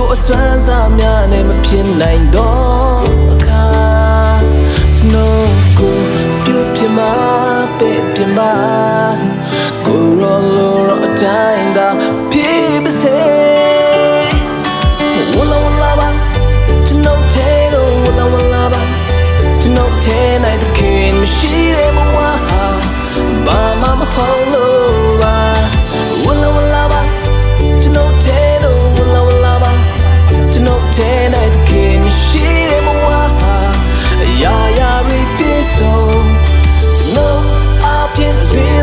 ကိုအစွမ်းစားများနဲ့မဖြစ်နိုင်တော့အခါကျွန်တော်ကိုပြုပြမပေးပြမကိုရောလိုရောအတိုင်းသာဖြစ်ပါစေဝလာဝလာပါကျွန်တော်ထဲတော့ဝလာဝလာပါကျွန်တော်ထဲနိုင်တဲ့ခင်မရှိတဲ့ဘဝဘာမှမဟုတ်လို့ပါဝလာဝလာပါကျွန်တော်ထဲတော့ဝလာဝလာပါကျွန်တော်ထဲနိုင်တဲ့ခင်မရှိတဲ့ဘဝရာရာရီပြည့်စုံကျွန်တော်အပြည့်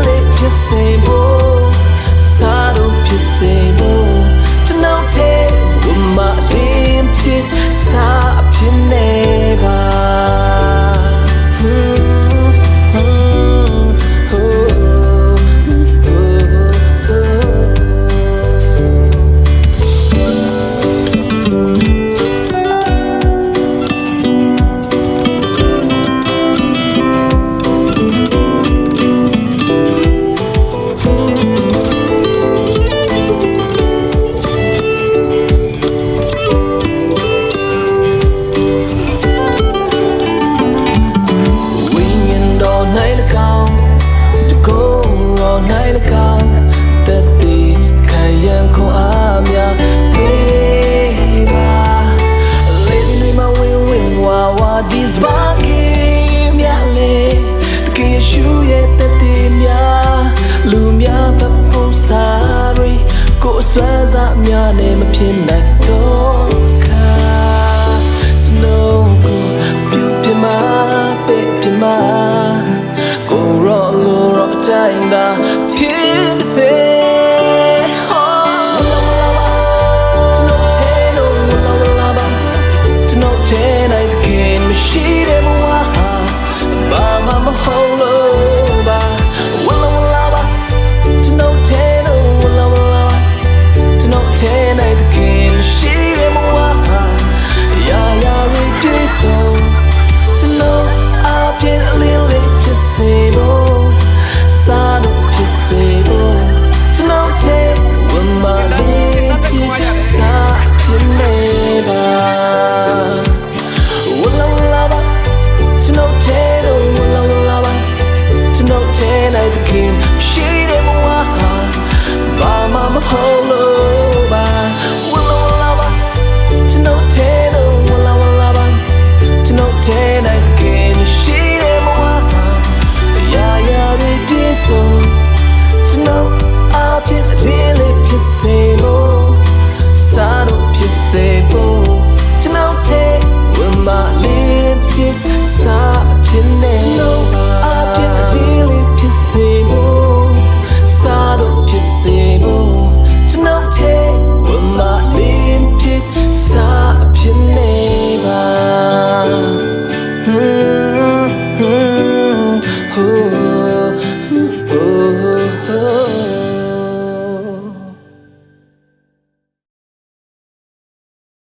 လေးဖြစ်စေဖို့စားတော့ဖြစ်စေဖို့ကျွန်တော်ထဲဝမလေးဖြစ်စားအဖြစ်နေပါThis barking yale ke shuye tatimya lumya papusari ko swaza mya ne ma phin nai do kha snow ko pyu phima pe phima ko ro lo ro chain da phin se